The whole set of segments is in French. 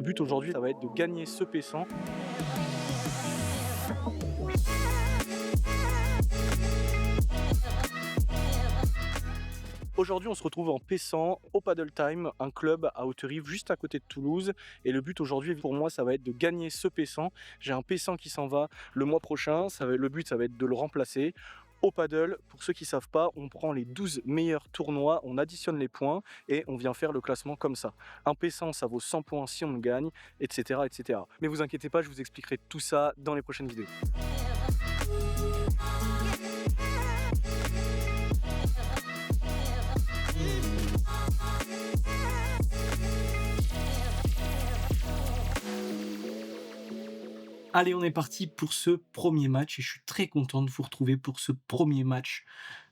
but aujourd'hui, ça va être de gagner ce P100. Aujourd'hui, on se retrouve en P100 au Paddle Time, un club à Haute-Rive juste à côté de Toulouse. Et le but aujourd'hui, pour moi, ça va être de gagner ce P100. J'ai un P100 qui s'en va le mois prochain. Le but, ça va être de le remplacer. Au paddle, pour ceux qui ne savent pas, on prend les 12 meilleurs tournois, on additionne les points et on vient faire le classement comme ça. Un P100, ça vaut 100 points si on le gagne, etc., etc. Mais vous inquiétez pas, je vous expliquerai tout ça dans les prochaines vidéos. Allez, on est parti pour ce premier match et je suis très content de vous retrouver pour ce premier match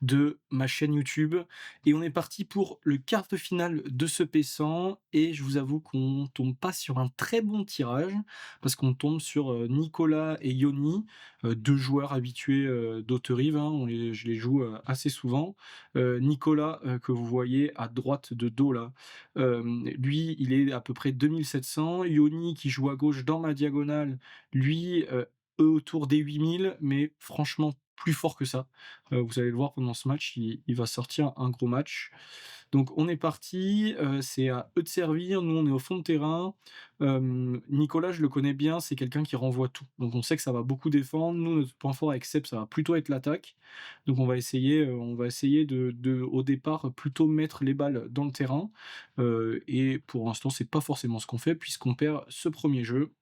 de ma chaîne YouTube. Et on est parti pour le quart de finale de ce P100 et je vous avoue qu'on tombe pas sur un très bon tirage parce qu'on tombe sur Nicolas et Yoni, deux joueurs habitués d'Haute-Rive, hein, je les joue assez souvent. Nicolas, que vous voyez à droite de dos là, lui il est à peu près 2700. Yoni qui joue à gauche dans ma diagonale, lui, autour des 8000, mais franchement plus fort que ça. Vous allez le voir pendant ce match, il va sortir un gros match. Donc on est parti, c'est à eux de servir, nous on est au fond de terrain. Nicolas, je le connais bien, c'est quelqu'un qui renvoie tout. Donc on sait que ça va beaucoup défendre. Nous, notre point fort avec Seb, ça va plutôt être l'attaque. Donc on va essayer de au départ, plutôt mettre les balles dans le terrain. Et pour l'instant, c'est pas forcément ce qu'on fait puisqu'on perd ce premier jeu.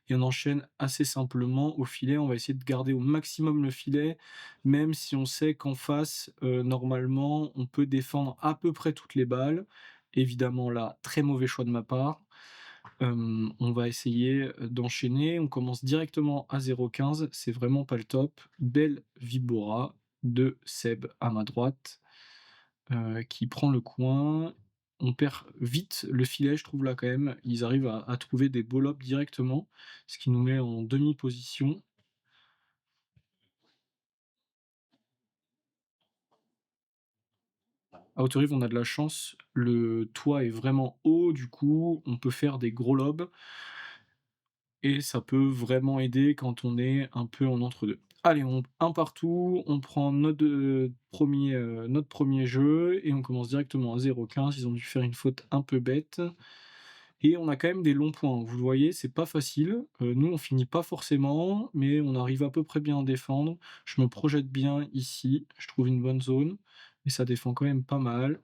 Et on enchaîne assez simplement au filet. On va essayer de garder au maximum le filet, même si on sait qu'en face, normalement, on peut défendre à peu près toutes les balles. Évidemment là, très mauvais choix de ma part. On va essayer, d'enchaîner. On commence directement à 0,15, c'est vraiment pas le top. Belle vibora de Seb à ma droite, qui prend le coin. On perd vite le filet, je trouve là quand même. Ils arrivent à trouver des beaux lobes directement, ce qui nous met en demi-position. À Haute-Rive, on a de la chance, le toit est vraiment haut, du coup, on peut faire des gros lobes et ça peut vraiment aider quand on est un peu en entre-deux. Allez, un partout, on prend notre premier jeu et on commence directement à 0,15. Ils ont dû faire une faute un peu bête. Et on a quand même des longs points. Vous le voyez, c'est pas facile. Nous, on finit pas forcément, mais on arrive à peu près bien à défendre. Je me projette bien ici, je trouve une bonne zone, et ça défend quand même pas mal.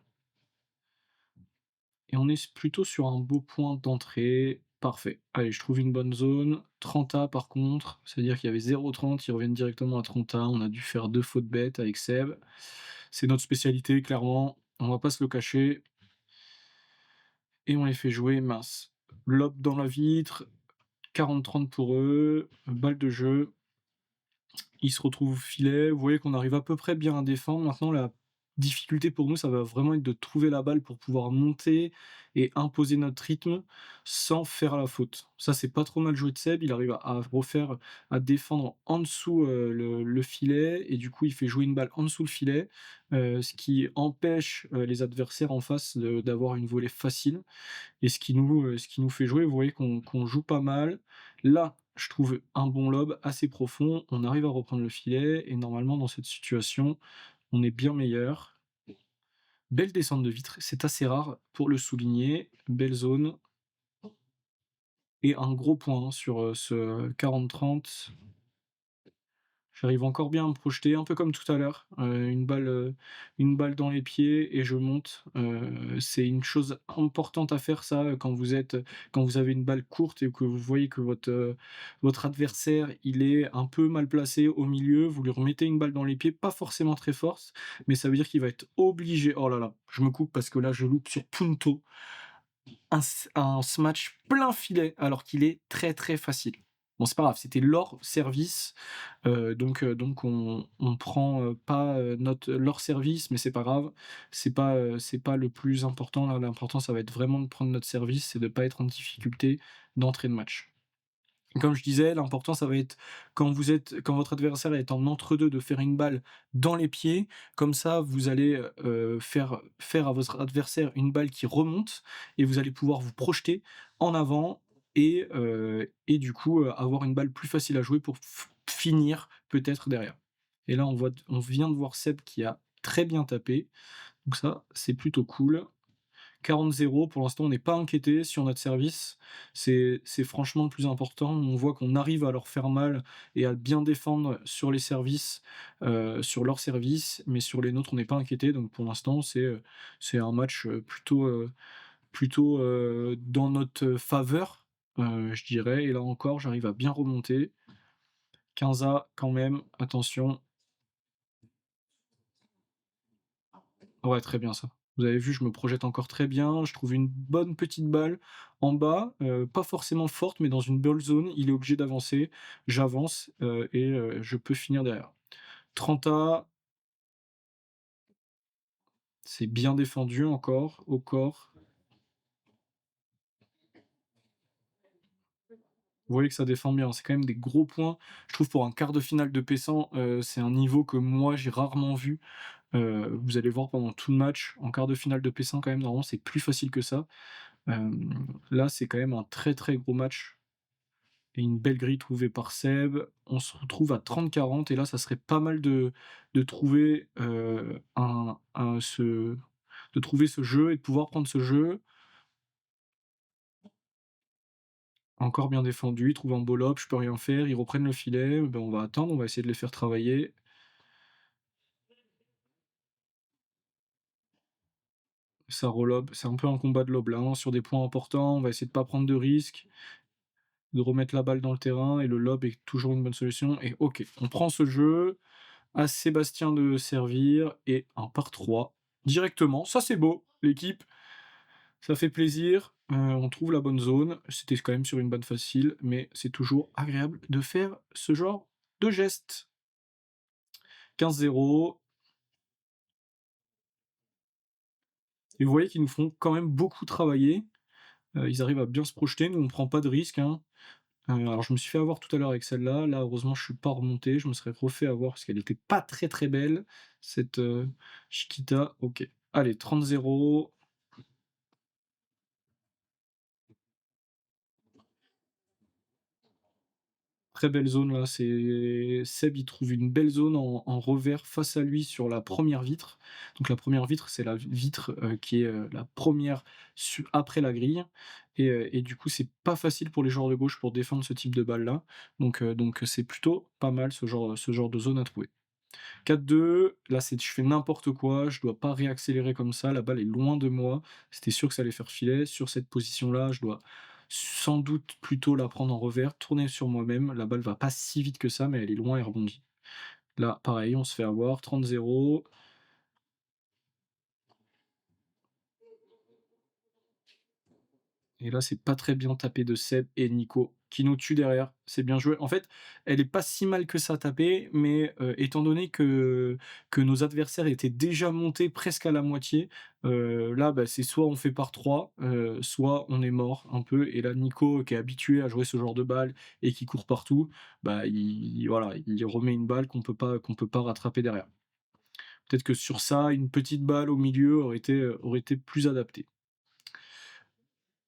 Et on est plutôt sur un beau point d'entrée. Parfait. Allez, je trouve une bonne zone. 30A par contre, c'est-à-dire qu'il y avait 0,30, ils reviennent directement à 30A. On a dû faire deux fautes bêtes avec Seb. C'est notre spécialité, clairement. On va pas se le cacher. Et on les fait jouer, mince. Lob dans la vitre, 40-30 pour eux, balle de jeu. Ils se retrouvent au filet. Vous voyez qu'on arrive à peu près bien à défendre. Maintenant, la difficulté pour nous, ça va vraiment être de trouver la balle pour pouvoir monter et imposer notre rythme sans faire la faute. Ça, c'est pas trop mal joué de Seb. Il arrive à défendre en dessous le filet et du coup, il fait jouer une balle en dessous le filet, ce qui empêche les adversaires en face d'avoir une volée facile. Et ce qui nous fait jouer, vous voyez qu'on joue pas mal. Là, je trouve un bon lob assez profond, on arrive à reprendre le filet et normalement dans cette situation, on est bien meilleur. Belle descente de vitre, c'est assez rare pour le souligner. Belle zone et un gros point, hein, sur, ce 40-30. J'arrive encore bien à me projeter, un peu comme tout à l'heure, une balle dans les pieds et je monte. C'est une chose importante à faire ça, quand vous avez une balle courte et que vous voyez que votre adversaire, il est un peu mal placé au milieu, vous lui remettez une balle dans les pieds, pas forcément très forte, mais ça veut dire qu'il va être obligé, oh là là, je me coupe parce que là je loupe sur Punto, un smash plein filet alors qu'il est très, très facile. Bon, c'est pas grave, c'était leur service, donc on prend, pas, leur service, mais c'est pas grave. C'est pas le plus important là, l'important ça va être vraiment de prendre notre service et de pas être en difficulté d'entrée de match. Comme je disais, l'important, ça va être quand votre adversaire est en entre-deux, de faire une balle dans les pieds. Comme ça, vous allez, faire à votre adversaire une balle qui remonte et vous allez pouvoir vous projeter en avant et du coup, avoir une balle plus facile à jouer pour finir peut-être derrière. Et là, on vient de voir Seb qui a très bien tapé, donc ça, c'est plutôt cool. 40-0, pour l'instant, on n'est pas inquiété sur notre service. C'est franchement le plus important. On voit qu'on arrive à leur faire mal et à bien défendre sur les services, sur leurs services, mais sur les nôtres, on n'est pas inquiété. Donc pour l'instant, c'est un match, plutôt dans notre faveur, je dirais. Et là encore, j'arrive à bien remonter. 15 quand même, attention. Ouais, très bien ça. Vous avez vu, je me projette encore très bien, je trouve une bonne petite balle en bas, pas forcément forte, mais dans une ball zone, il est obligé d'avancer. J'avance, je peux finir derrière. 30 c'est bien défendu encore, au corps. Vous voyez que ça défend bien, c'est quand même des gros points. Je trouve pour un quart de finale de P100, c'est un niveau que moi j'ai rarement vu. Vous allez voir pendant tout le match, en quart de finale de P100 quand même, normalement c'est plus facile que ça. Là, c'est quand même un très, très gros match. Et une belle grille trouvée par Seb. On se retrouve à 30-40 et là, ça serait pas mal de trouver, de trouver ce jeu et de pouvoir prendre ce jeu. Encore bien défendu, ils trouvent un beau lob, je peux rien faire, ils reprennent le filet, ben, on va attendre, on va essayer de les faire travailler. Ça relob, c'est un peu un combat de lob là, hein, sur des points importants, on va essayer de pas prendre de risques, de remettre la balle dans le terrain et le lob est toujours une bonne solution et OK, on prend ce jeu, à Sébastien de servir et un par 3 directement. Ça, c'est beau, l'équipe, ça fait plaisir. On trouve la bonne zone. C'était quand même sur une balle facile, mais c'est toujours agréable de faire ce genre de geste. 15-0 et vous voyez qu'ils nous font quand même beaucoup travailler. Ils arrivent à bien se projeter. Nous, on prend pas de risques, hein. Alors je me suis fait avoir tout à l'heure avec celle-là. Là, heureusement, je suis pas remonté. Je me serais refait avoir parce qu'elle était pas très, très belle, cette, Chiquita. OK. Allez, 30-0. Très belle zone là, c'est Seb, il trouve une belle zone en revers face à lui sur la première vitre. Donc la première vitre, c'est la vitre, qui est, la première après la grille et du coup, c'est pas facile pour les joueurs de gauche pour défendre ce type de balle-là. Donc c'est plutôt pas mal ce genre de zone à trouver. 4-2, là c'est je fais n'importe quoi, je dois pas réaccélérer comme ça, la balle est loin de moi. C'était sûr que ça allait faire filet. Sur cette position-là, je dois sans doute plutôt la prendre en revers, tourner sur moi-même. La balle va pas si vite que ça, mais elle est loin et rebondit. Là, pareil, on se fait avoir, 30-0. Et là, c'est pas très bien tapé de Seb et Nico, qui nous tuent derrière. C'est bien joué. En fait, elle est pas si mal que ça tapée, mais étant donné que nos adversaires étaient déjà montés presque à la moitié, là, bah, c'est soit on fait par 3, soit on est mort un peu. Et là, Nico, qui est habitué à jouer ce genre de balle et qui court partout, bah, voilà, il remet une balle qu'on peut pas rattraper derrière. Peut-être que sur ça, une petite balle au milieu aurait été plus adaptée.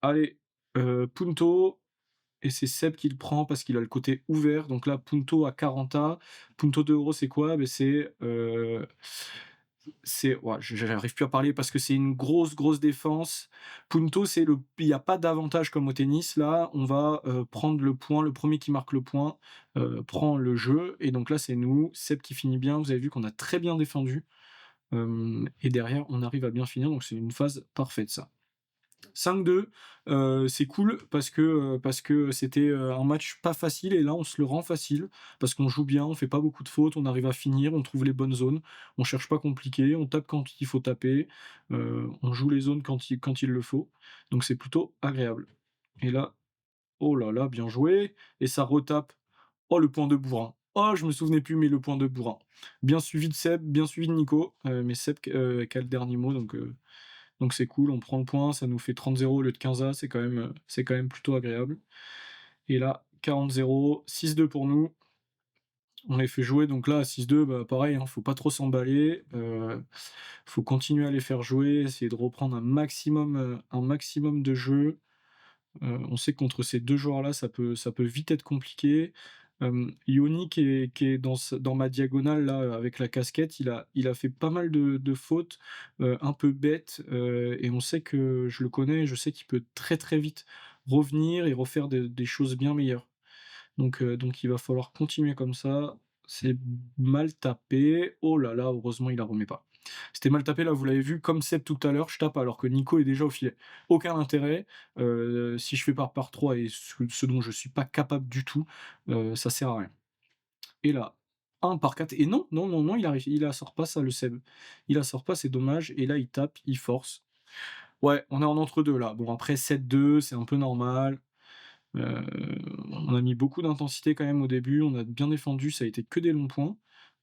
Allez, Punto. Et c'est Seb qui le prend parce qu'il a le côté ouvert. Donc là, Punto à 40 Punto de Euro, c'est quoi? Beh, c'est ouah, j'arrive plus à parler parce que c'est une grosse, grosse défense. Punto, il y a pas d'avantage comme au tennis. Là, on va, prendre le point. Le premier qui marque le point, prend le jeu et donc là, c'est nous. Seb qui finit bien. Vous avez vu qu'on a très bien défendu, hem et derrière, on arrive à bien finir. Donc c'est une phase parfaite, ça. 5-2, c'est cool parce que c'était, un match pas facile et là on se le rend facile parce qu'on joue bien, on fait pas beaucoup de fautes, on arrive à finir, on trouve les bonnes zones, on cherche pas compliqué, on tape quand il faut taper, on joue les zones quand il le faut, donc c'est plutôt agréable et là, oh là là, bien joué et ça retape. Oh le point de Bourrin. Oh je me souvenais plus, mais le point de Bourrin. Bien suivi de Seb, bien suivi de Nico, mais Seb, qui a le dernier mot donc c'est cool, on prend le point, ça nous fait 30-0 au lieu de 15 c'est quand même plutôt agréable. Et là, 40-0, 6-2 pour nous. On les fait jouer donc là à 6-2, bah, pareil, hein, faut pas trop s'emballer, faut continuer à les faire jouer, essayer de reprendre un maximum de jeux. On sait que contre ces 2 joueurs-là, ça peut vite être compliqué. Yoni qui est dans ma diagonale là, avec la casquette, il a fait pas mal de fautes, un peu bêtes, et on sait que je le connais, je sais qu'il peut très, très vite revenir et refaire des choses bien meilleures. Donc il va falloir continuer comme ça. C'est mal tapé. Oh là là, heureusement il la remet pas. C'était mal tapé là, vous l'avez vu, comme Seb tout à l'heure, je tape alors que Nico est déjà au filet. Aucun intérêt. Si je fais par 3 et ce dont je suis pas capable du tout, ça sert à rien. Et là, 1 par 4 et non, non, non, non, il la sort pas ça le Seb. Il la sort pas, c'est dommage et là il tape, il force. Ouais, on est en entre-deux là. Bon après 7-2, c'est un peu normal. Heu, on a mis beaucoup d'intensité quand même au début, on a bien défendu, ça a été que des longs points.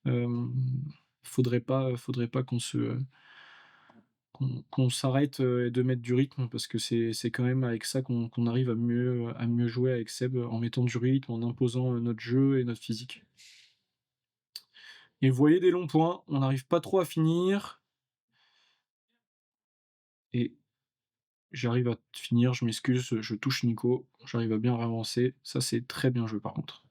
Hem, faudrait pas qu'on s'arrête, de mettre du rythme parce que c'est quand même avec ça qu'on arrive à mieux jouer avec Seb, en mettant du rythme, en imposant, notre jeu et notre physique. Et vous voyez des longs points, on n'arrive pas trop à finir et j'arrive à finir, je m'excuse, je touche Nico, j'arrive à bien avancer, ça c'est très bien joué par contre.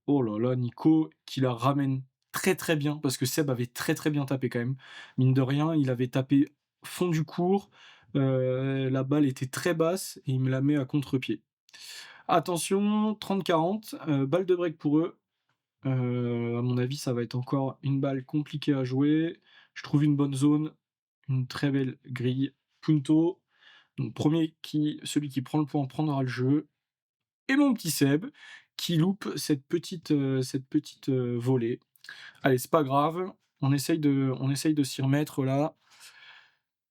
Oh là là, Nico qui la ramène très, très bien parce que Seb avait très, très bien tapé quand même. Mine de rien, il avait tapé fond du court, la balle était très basse et il me la met à contre-pied. Attention, 30-40, balle de break pour eux. À mon avis, ça va être encore une balle compliquée à jouer. Je trouve une bonne zone, une très belle grille. Punto, donc celui qui prend le point prendra le jeu et mon petit Seb qui loupe cette petite volée. Allez, c'est pas grave, on essaye de s'y remettre là,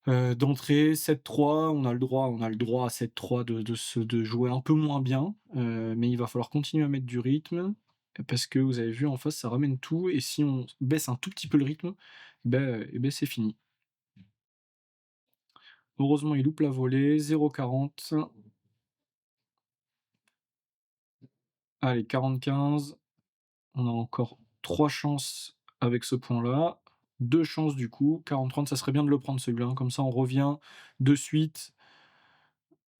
d'entrer 7-3, on a le droit à 7-3 de jouer un peu moins bien, mais il va falloir continuer à mettre du rythme, parce que vous avez vu en face ça ramène tout et si on baisse un tout petit peu le rythme, et ben c'est fini. Heureusement il loupe la volée, 0-40. Allez 40-15. On a encore 3 chances avec ce point-là. 2 chances du coup, 40-30, ça serait bien de le prendre celui-là, hein, comme ça on revient de suite.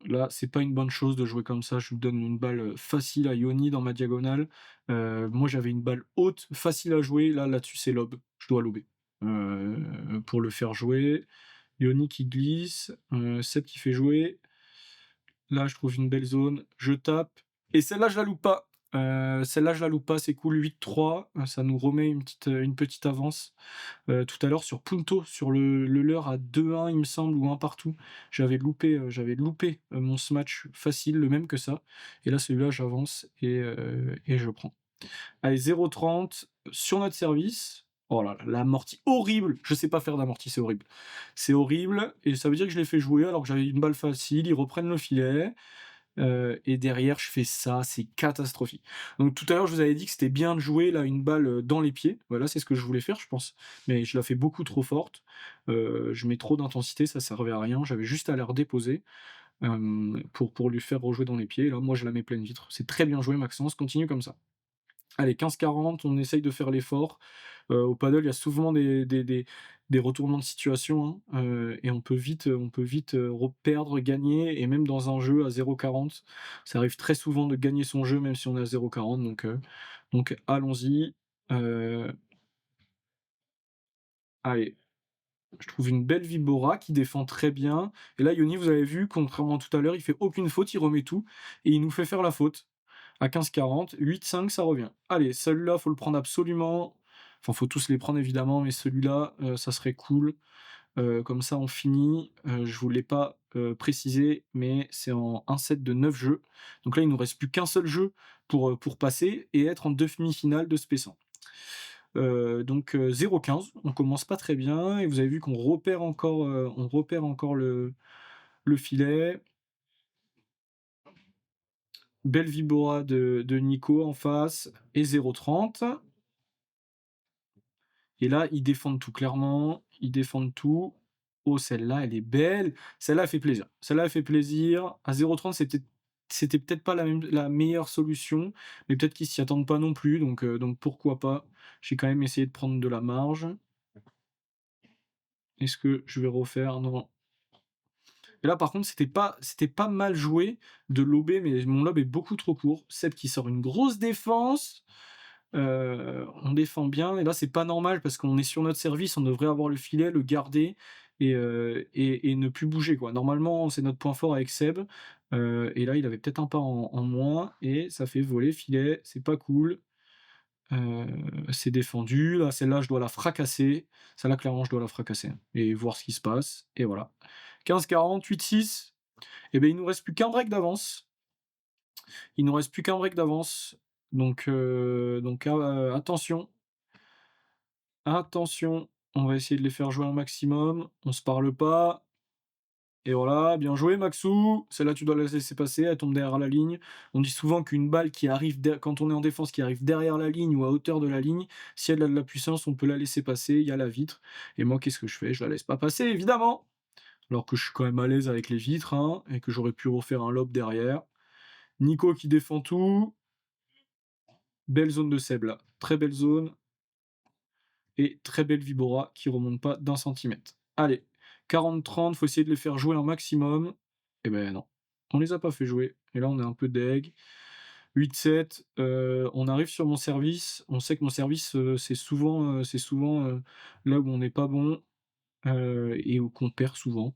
Là, c'est pas une bonne chose de jouer comme ça, je lui donne une balle, facile à Yoni dans ma diagonale. Moi j'avais une balle haute, facile à jouer, là-dessus c'est lob, je dois lober, pour le faire jouer. Yoni qui glisse, Seb qui fait jouer. Là, je trouve une belle zone, je tape et celle-là, je la loupe pas. Celle-là, je la loupe pas, c'est cool, 8-3, ça nous remet une petite avance. Tout à l'heure sur Punto, sur le leurre à 2-1 il me semble ou un partout, j'avais loupé mon smash facile, le même que ça et là, celui-là, j'avance et je prends. Allez 0-30 sur notre service. Oh là là, l'amorti horrible! Je sais pas faire d'amorti, c'est horrible. C'est horrible et ça veut dire que je l'ai fait jouer alors que j'avais une balle facile, ils reprennent le filet, et derrière je fais ça, c'est catastrophique. Donc tout à l'heure je vous avais dit que c'était bien de jouer là une balle, dans les pieds. Voilà, c'est ce que je voulais faire je pense, mais je la fais beaucoup trop forte. Je mets trop d'intensité, ça servait à rien. J'avais juste à la redéposer, pour lui faire rejouer dans les pieds. Là, moi je la mets pleine vitre. C'est très bien joué Maxence, continue comme ça. Allez 15-40, on essaye de faire l'effort. Au paddle, il y a souvent des retournements de situation, hein, et on peut vite, perdre, gagner et même dans un jeu à 0-40, ça arrive très souvent de gagner son jeu même si on est à 0-40 donc allons-y. Heu, allez, je trouve une belle Vibora qui défend très bien et là Yoni, vous avez vu, contrairement à tout à l'heure, il fait aucune faute, il remet tout et il nous fait faire la faute. À 15-40, 8-5, ça revient. Allez, celui-là, faut le prendre absolument. Enfin, faut tous les prendre évidemment, mais celui-là, ça serait cool. Comme ça, on finit. Je vous l'ai pas, précisé, mais c'est en un set de 9 jeux. Donc là, il nous reste plus qu'un seul jeu pour passer et être en demi-finale de ce P100. Donc 0-15, on commence pas très bien et vous avez vu qu'on repère encore le filet. Belle vibora de Nico en face et 0-30. Et là, ils défendent tout clairement, ils défendent tout. Oh celle-là, elle est belle. Celle-là, elle fait plaisir. Celle-là, elle fait plaisir. À 0-30, c'est peut-être c'était peut-être pas la meilleure solution, mais peut-être qu'ils s'y attendent pas non plus, donc pourquoi pas? J'ai quand même essayé de prendre de la marge. Est-ce que je vais refaire? Non. Et là, par contre, c'était pas mal joué de lober, mais mon lob est beaucoup trop court. Seb qui sort une grosse défense, on défend bien et là, c'est pas normal parce qu'on est sur notre service, on devrait avoir le filet, le garder et ne plus bouger, quoi. Normalement, c'est notre point fort avec Seb, et là, il avait peut-être un pas en moins et ça fait voler filet, c'est pas cool. Heu, c'est défendu. Là, celle-là, je dois la fracasser. Celle-là, clairement, je dois la fracasser et voir ce qui se passe et voilà. 15-40, 8-6 et beh, il nous reste plus qu'un break d'avance. Il nous reste plus qu'un break d'avance donc attention, attention, on va essayer de les faire jouer un maximum. On se parle pas. Et voilà, bien joué Maxou, celle-là tu dois la laisser passer, elle tombe derrière la ligne. On dit souvent qu'une balle qui arrive quand on est en défense, qui arrive derrière la ligne ou à hauteur de la ligne, si elle a de la puissance, on peut la laisser passer, il y a la vitre. Et moi, qu'est-ce que je fais? Je la laisse pas passer, évidemment! Alors que je suis quand même à l'aise avec les vitres, hein, et que j'aurais pu refaire un lob derrière. Nico qui défend tout. Belle zone de Seb là, très belle zone. Et très belle Vibora qui remonte pas d'un centimètre. Allez, 40-30, faut essayer de les faire jouer un maximum. Et ben non, on les a pas fait jouer. Et là, on est un peu deg. 8-7, on arrive sur mon service. On sait que mon service, c'est souvent là où on n'est pas bon et où qu'on perd souvent.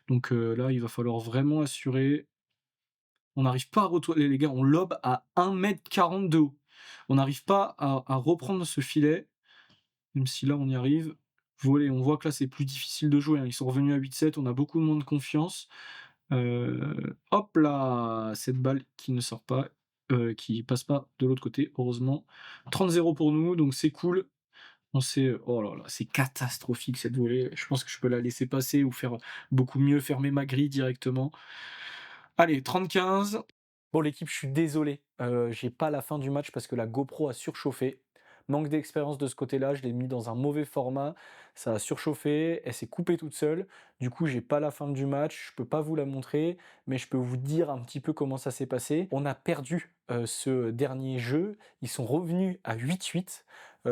Donc là, il va falloir vraiment assurer. On n'arrive pas à retourner, les gars, on lobe à 1,40 m de haut. On n'arrive pas à reprendre ce filet. Même si là, on y arrive. Volley, on voit que là, c'est plus difficile de jouer, hein. Ils sont revenus à 8-7, on a beaucoup moins de confiance. Hop là! Cette balle qui ne sort pas, qui passe pas de l'autre côté, heureusement. 30-0 pour nous, donc c'est cool. On s'est oh là là, c'est catastrophique cette volée. Je pense que je peux la laisser passer ou faire beaucoup mieux, fermer ma grille directement. Allez, 30-15. Bon l'équipe, je suis désolé, j'ai pas la fin du match parce que la GoPro a surchauffé. Manque d'expérience de ce côté-là, je l'ai mis dans un mauvais format, ça a surchauffé, elle s'est coupée toute seule. Du coup, j'ai pas la fin du match, je peux pas vous la montrer, mais je peux vous dire un petit peu comment ça s'est passé. On a perdu, ce dernier jeu, ils sont revenus à 8-8,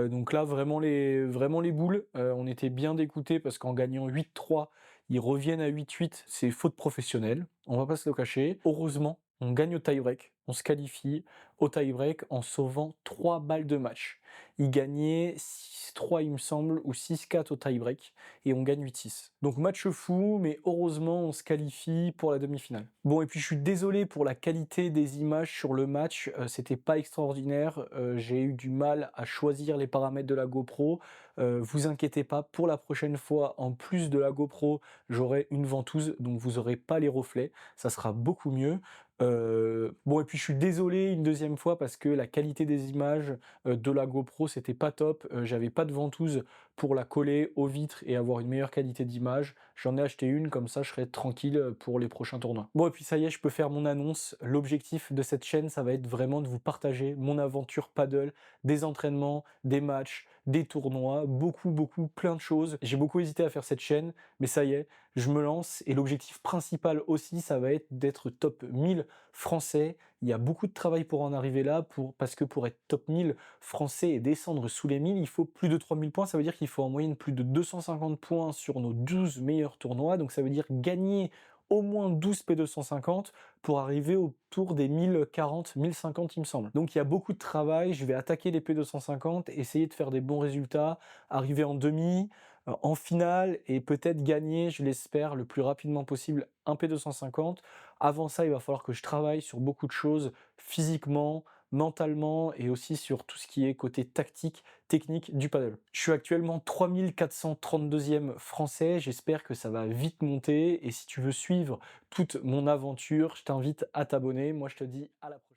donc là vraiment les boules, on était bien dégoûtés parce qu'en gagnant 8-3, ils reviennent à 8-8, c'est faute professionnelle, on va pas se le cacher. Heureusement, on gagne au tie-break, on se qualifie au tie-break en sauvant 3 balles de match. Ils gagnaient 6-3 il me semble, ou 6-4 au tie-break, et on gagne 8-6. Donc match fou, mais heureusement on se qualifie pour la demi-finale. Bon, et puis je suis désolé pour la qualité des images sur le match, c'était pas extraordinaire, j'ai eu du mal à choisir les paramètres de la GoPro. Vous inquiétez pas, pour la prochaine fois, en plus de la GoPro, j'aurai une ventouse, donc vous aurez pas les reflets, ça sera beaucoup mieux. Bon, et puis je suis désolé une deuxième fois parce que la qualité des images, de la GoPro, c'était pas top, j'avais pas de ventouse pour la coller aux vitres et avoir une meilleure qualité d'image. J'en ai acheté une, comme ça je serai tranquille, pour les prochains tournois. Bon, et puis ça y est, je peux faire mon annonce. L'objectif de cette chaîne, ça va être vraiment de vous partager mon aventure paddle, des entraînements, des matchs, des tournois, beaucoup, plein de choses. J'ai beaucoup hésité à faire cette chaîne, mais ça y est, je me lance et l'objectif principal aussi, ça va être d'être top 1000 français. Il y a beaucoup de travail pour en arriver là, parce que pour être top 1000 français et descendre sous les 1000, il faut plus de 3000 points. Ça veut dire qu'il faut en moyenne plus de 250 points sur nos 12 meilleurs tournois. Donc ça veut dire gagner au moins 12 P250 pour arriver autour des 1040, 1050 il me semble. Donc il y a beaucoup de travail, je vais attaquer les P250, essayer de faire des bons résultats, arriver en demi, en finale et peut-être gagner, je l'espère, le plus rapidement possible un P250. Avant ça, il va falloir que je travaille sur beaucoup de choses physiquement, mentalement et aussi sur tout ce qui est côté tactique, technique du paddle. Je suis actuellement 3432e français, j'espère que ça va vite monter et si tu veux suivre toute mon aventure, je t'invite à t'abonner. Moi je te dis à la prochaine.